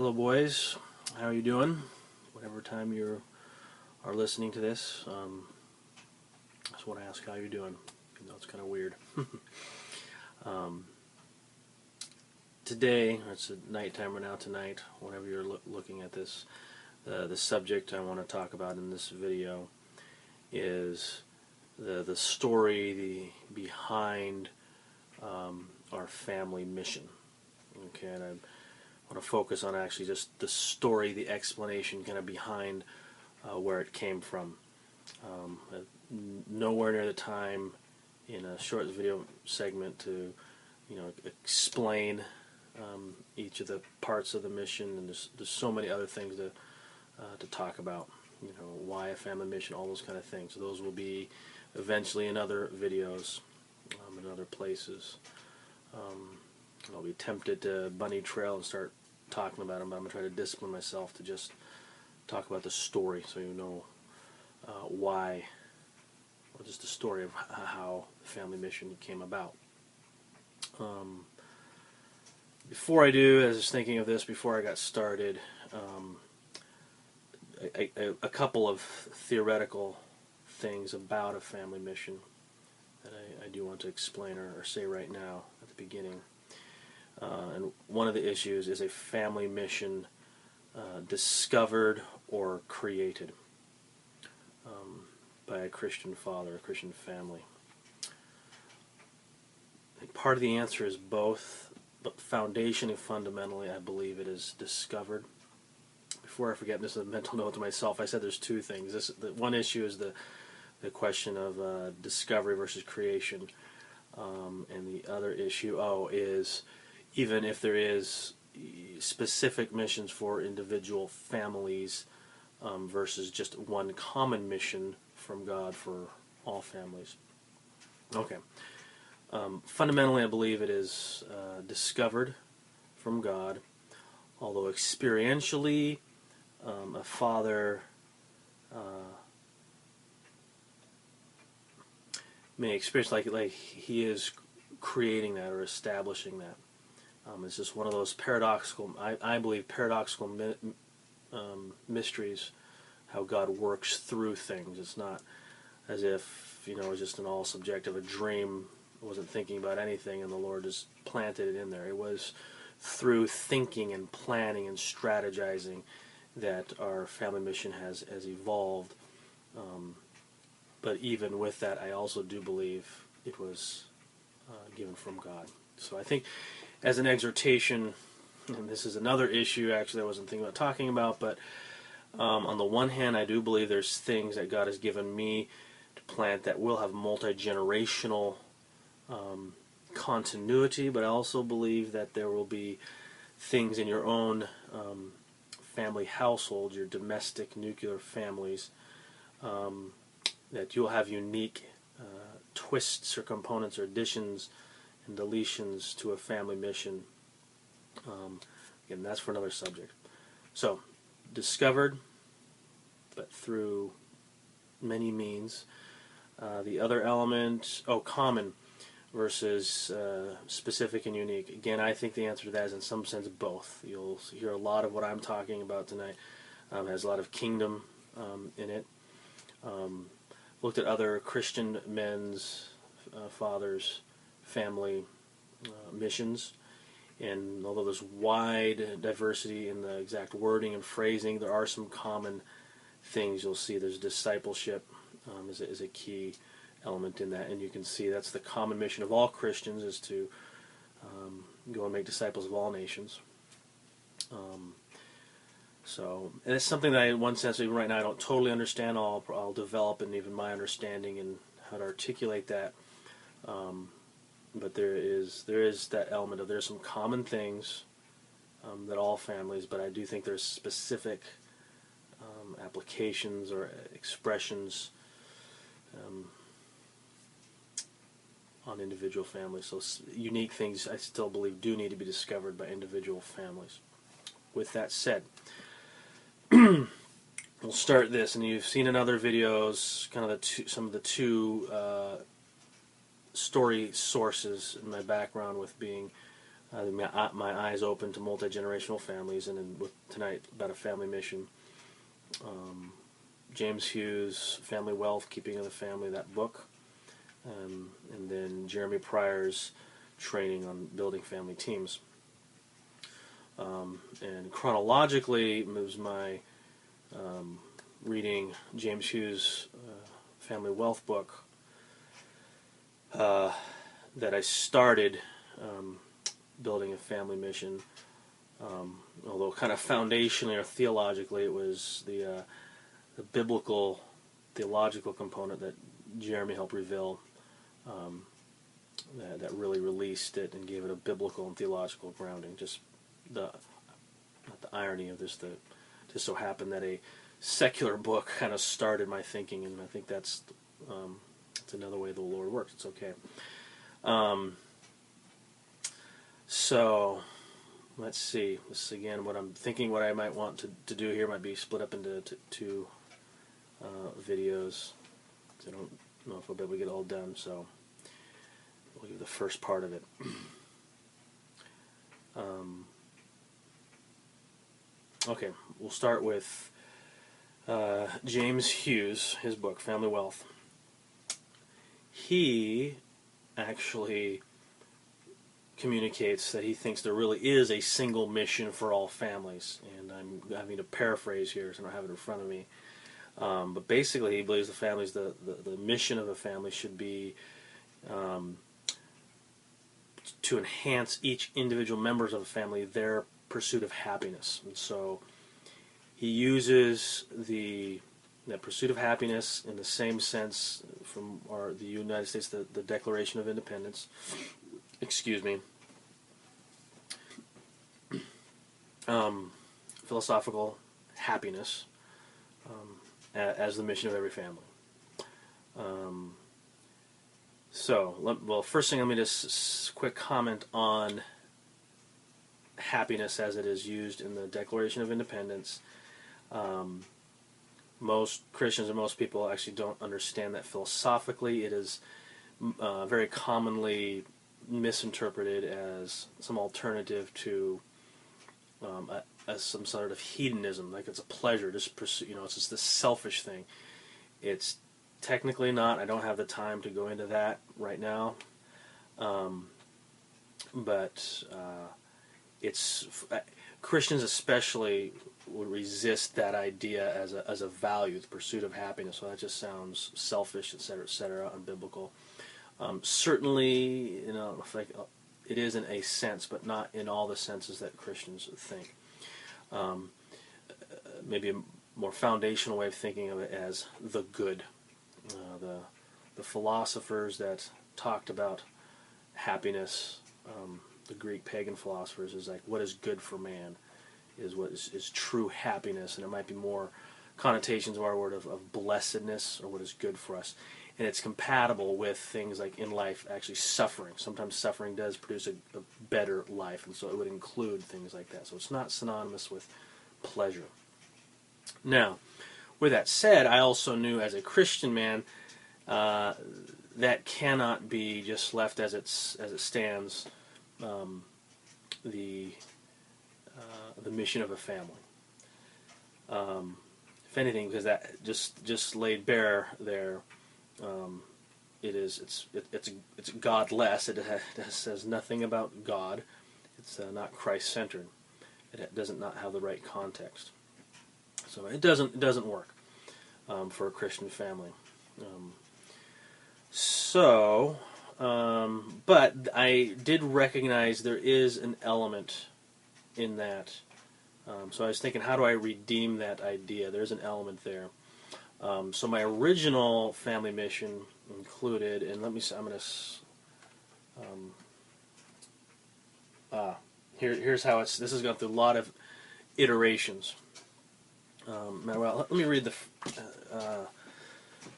Hello boys, how are you doing? Whatever time you are listening to this, I just want to ask how you're doing, even though it's kind of weird. Today, it's nighttime right now tonight, whenever you're looking at this, the subject I want to talk about in this video is the story behind our family mission. Okay, and I want to focus on actually just the story, the explanation kind of behind where it came from. Nowhere near the time in a short video segment to explain each of the parts of the mission, and there's so many other things to talk about. Why a family mission, all those kind of things. So those will be eventually in other videos, in other places. I'll be tempted to bunny trail and start talking about them, but I'm going to try to discipline myself to just talk about the story, so you know why, or just the story of how the family mission came about. Before I do, I was thinking of this before I got started. A couple of theoretical things about a family mission that I do want to explain or say right now at the beginning. And one of the issues is a family mission discovered or created by a Christian father, a Christian family. I think part of the answer is both, but foundationally, fundamentally, I believe it is discovered. Before I forget, this is a mental note to myself, I said there's two things. The one issue is the question of discovery versus creation, and the other issue is even if there is specific missions for individual families versus just one common mission from God for all families. Okay. Fundamentally, I believe it is discovered from God, although experientially, a father may experience like he is creating that or establishing that. It's just one of those paradoxical, I believe, paradoxical mysteries, how God works through things. It's not as if, it's just an all subjective, a dream. I wasn't thinking about anything and the Lord just planted it in there. It was through thinking and planning and strategizing that our family mission has evolved. But even with that, I also do believe it was given from God. So I think as an exhortation, and this is another issue actually I wasn't thinking about talking about, but on the one hand, I do believe there's things that God has given me to plant that will have multi-generational continuity, but I also believe that there will be things in your own family household, your domestic nuclear families, that you'll have unique twists or components or additions and deletions to a family mission. Again, that's for another subject. So, discovered, but through many means. The other element, common versus specific and unique. Again, I think the answer to that is in some sense both. You'll hear a lot of what I'm talking about tonight has a lot of kingdom in it. Looked at other Christian men's, fathers, family missions, and although there's wide diversity in the exact wording and phrasing, there are some common things you'll see. There's discipleship is a key element in that, and you can see that's the common mission of all Christians, is to go and make disciples of all nations. And it's something that I, in one sense, even right now, I don't totally understand. I'll develop in even my understanding and how to articulate that. But there is that element of there's some common things that all families, but I do think there's specific applications or expressions on individual families. So unique things I still believe do need to be discovered by individual families. With that said, we'll start this, and you've seen in other videos kind of some of the two story sources in my background, with being my eyes open to multi-generational families, and then with tonight about a family mission. James Hughe's Family Wealth, Keeping of the Family, that book, and then Jeremy Pryor's training on building family teams. And chronologically moves my reading James Hughe's Family Wealth book that I started building a family mission. Although kind of foundationally or theologically, it was the biblical, theological component that Jeremy helped reveal that really released it and gave it a biblical and theological grounding. Just not the irony of this, just so happened that a secular book kind of started my thinking, and I think that's another way the Lord works. It's okay. So let's see. This is again what I'm thinking. What I might want to do here might be split up into two videos. I don't know if I'll be able to get it all done, so we'll give the first part of it. Okay, we'll start with James Hughe's, his book, Family Wealth. He actually communicates that he thinks there really is a single mission for all families, and I'm having to paraphrase here, so I don't have it in front of me. But basically, he believes the mission of a family should be to enhance each individual members of a family their pursuit of happiness. And so he uses the pursuit of happiness in the same sense from the United States, the Declaration of Independence. Excuse me. Philosophical happiness as the mission of every family. First thing, let me just quick comment on happiness as it is used in the Declaration of Independence. Most Christians and most people actually don't understand that philosophically. It is very commonly misinterpreted as some alternative to as some sort of hedonism, like it's a pleasure, just pursue, it's just this selfish thing. It's technically not. I don't have the time to go into that right now, but it's Christians especially would resist that idea as a value, the pursuit of happiness. So that just sounds selfish, etc., unbiblical. Certainly, it is in a sense, but not in all the senses that Christians think. Maybe a more foundational way of thinking of it as the good. The philosophers that talked about happiness, the Greek pagan philosophers, is like what is good for man is what is true happiness, and it might be more connotations of our word of blessedness, or what is good for us. And it's compatible with things like in life actually suffering. Sometimes suffering does produce a better life, and so it would include things like that. So it's not synonymous with pleasure. Now, with that said, I also knew as a Christian man that cannot be just left as it stands, the mission of a family. If anything, because that just laid bare there. It's godless. It says nothing about God. It's not Christ-centered. It doesn't not have the right context. So it doesn't work for a Christian family. But I did recognize there is an element in that. So I was thinking, how do I redeem that idea? There's an element there. So my original family mission included, and let me see, I'm going to, here's how this has gone through a lot of iterations. Let me read the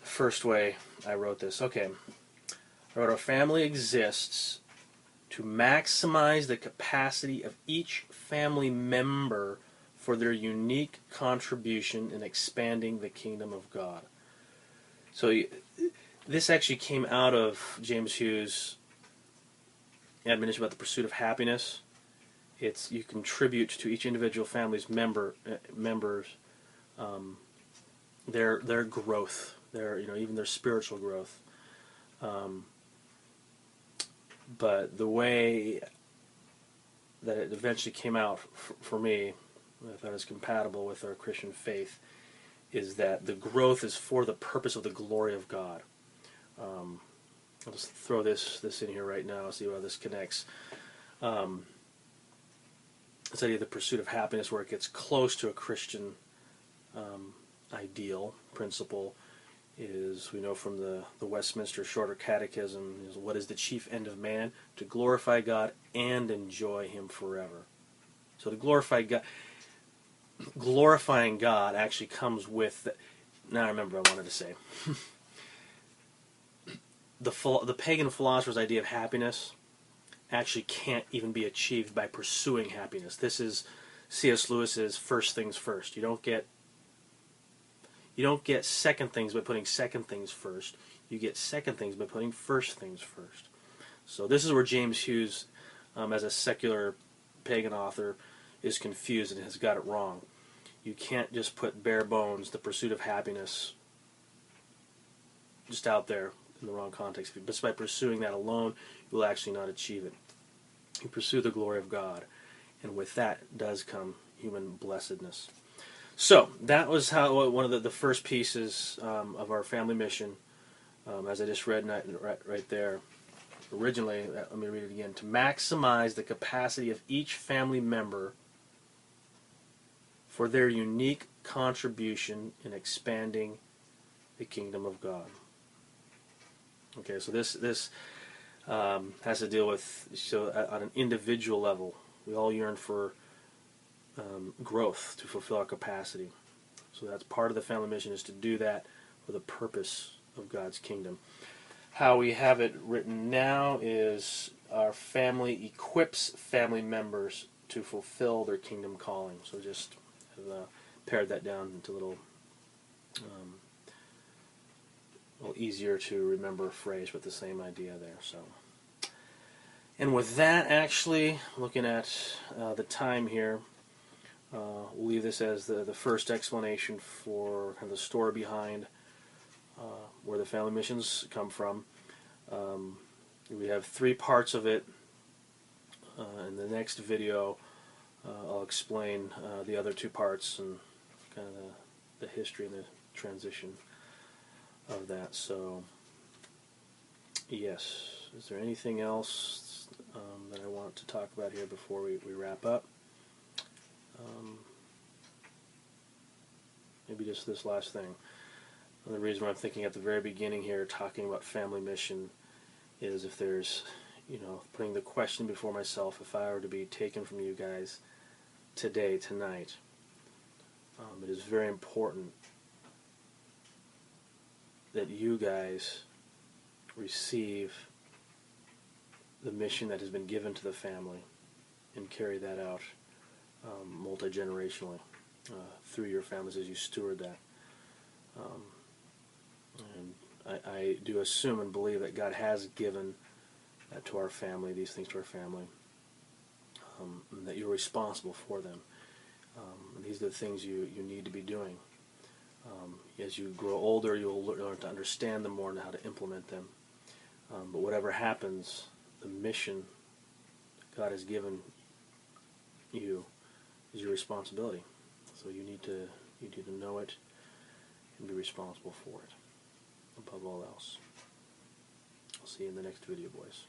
first way I wrote this. Okay. I wrote, our family exists to maximize the capacity of each family member for their unique contribution in expanding the kingdom of God. So this actually came out of James Hughe's admonition about the pursuit of happiness. It's you contribute to each individual family's members, their growth, their even their spiritual growth. But the way that it eventually came out for me, I thought is compatible with our Christian faith, is that the growth is for the purpose of the glory of God. I'll just throw this in here right now, see how this connects. This idea of the pursuit of happiness, where it gets close to a Christian ideal principle, is, we know from the Westminster Shorter Catechism, is what is the chief end of man? To glorify God and enjoy Him forever. So to glorifying God actually comes with, now I remember what I wanted to say. The pagan philosopher's idea of happiness actually can't even be achieved by pursuing happiness. This is C.S. Lewis's first things first. You don't get second things by putting second things first. You get second things by putting first things first. So this is where James Hughe, as a secular pagan author, is confused and has got it wrong. You can't just put bare bones the pursuit of happiness just out there in the wrong context. But by pursuing that alone, you will actually not achieve it. You pursue the glory of God, and with that does come human blessedness. So that was how one of the first pieces of our family mission, as I just read right there. Originally, let me read it again. To maximize the capacity of each family member for their unique contribution in expanding the kingdom of God. Okay, so this has to deal with, so on an individual level, we all yearn for growth to fulfill our capacity. So that's part of the family mission, is to do that for the purpose of God's kingdom. How we have it written now is our family equips family members to fulfill their kingdom calling. So just have pared that down into a little easier to remember phrase, with the same idea there. So, and with that, actually, looking at the time here, we'll leave this as the first explanation for kind of the story behind where the family missions come from. We have 3 parts of it. In the next video, I'll explain the other 2 parts and kind of the history and the transition of that. So, yes. Is there anything else that I want to talk about here before we wrap up? Maybe just this last thing. The reason why I'm thinking at the very beginning here, talking about family mission, is if there's, putting the question before myself, if I were to be taken from you guys tonight, it is very important that you guys receive the mission that has been given to the family and carry that out multi-generationally through your families as you steward that. And I do assume and believe that God has given that to our family, these things to our family, and that you're responsible for them. These are the things you need to be doing. As you grow older, you'll learn to understand them more and how to implement them. But whatever happens, the mission God has given you is your responsibility. So you need to know it and be responsible for it, above all else. I'll see you in the next video, boys.